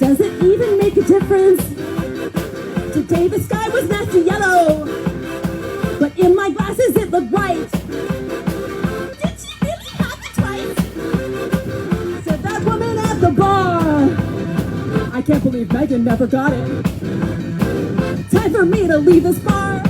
Does it even make a difference? Today the sky was nasty yellow, but in my glasses it looked white. Did she really have it twice? Said that woman at the bar. I can't believe Megan never got it. Time for me to leave this bar.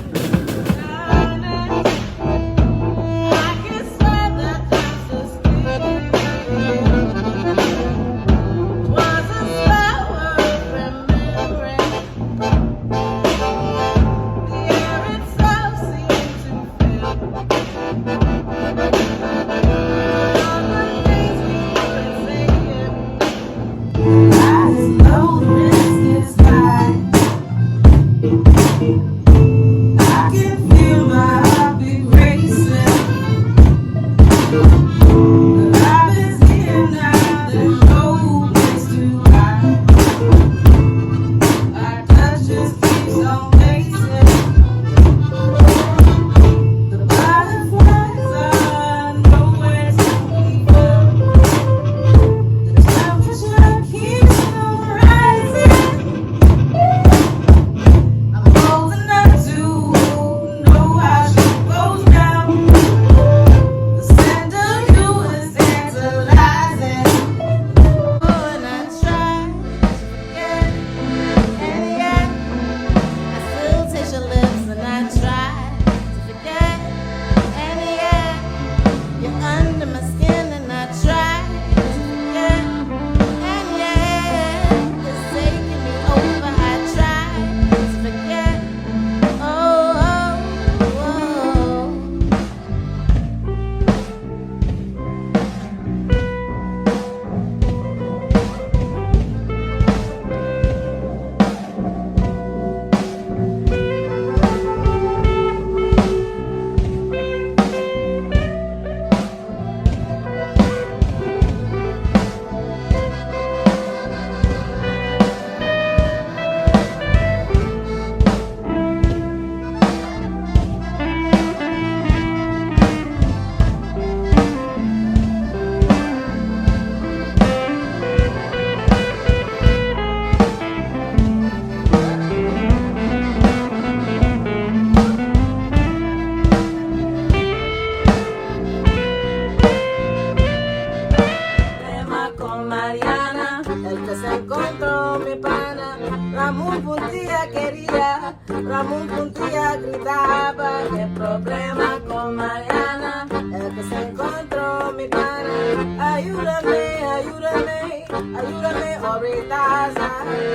Ramón Puntilla quería, Ramón Puntilla gritaba, qué problema con Mariana, el que se encontró mi pana. Ayúdame, ayúdame, ayúdame ahorita,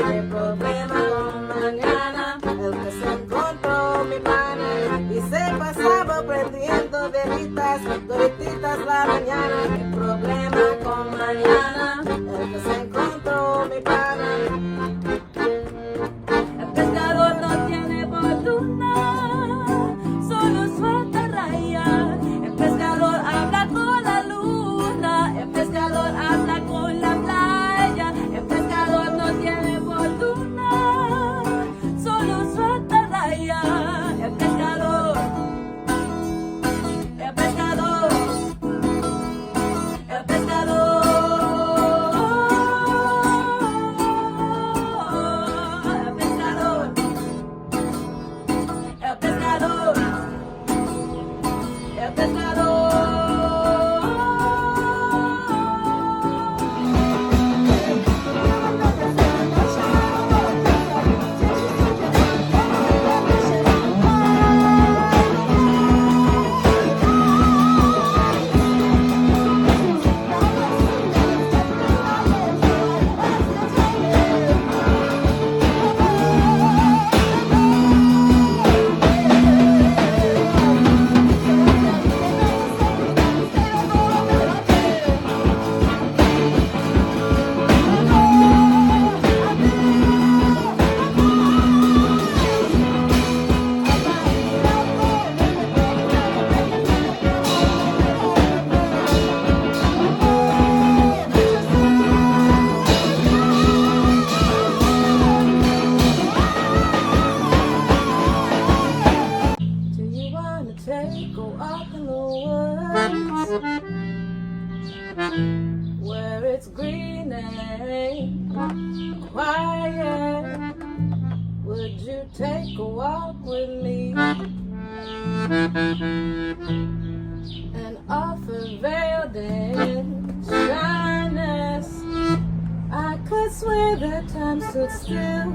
qué problema con Mariana, el que se encontró mi pana. Y se pasaba prendiendo velitas, todititas la mañana, qué problema con Mariana, el que se encontró mi pana. quiet. Would you take a walk with me and offer veiled in shyness? I could swear that time stood still.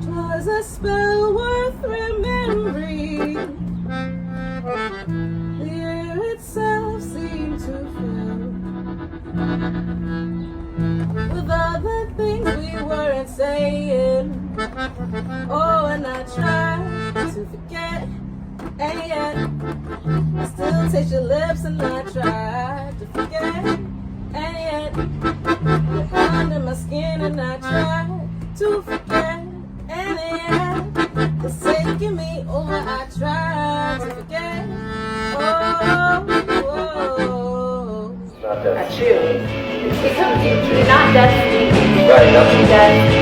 'Twas a spell worth remembering. The air itself seemed to fill with all the things we weren't saying. Oh, and I tried to forget, and yet I still taste your lips, and I tried to forget, and yet you're under my skin, and I tried to forget, and yet it's taking me over. I tried to forget. Oh, That's you. It's not destiny. Right, nothing. Destiny.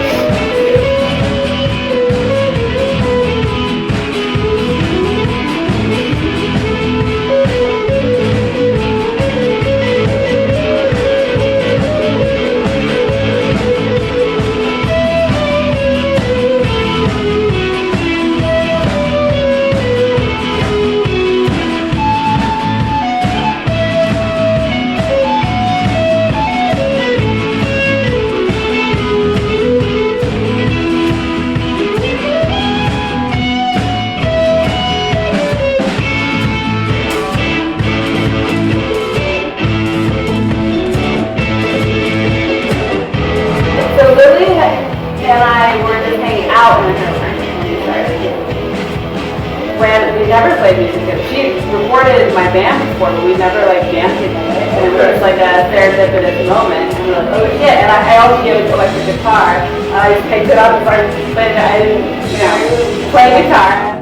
Lily and I were just hanging out in her when we never played music together. She recorded my band before, but we never like jammed together. And it was just like a serendipitous moment. And we were like, oh shit! And I also gave an electric guitar. I just picked it up and started playing it. I didn't, play guitar.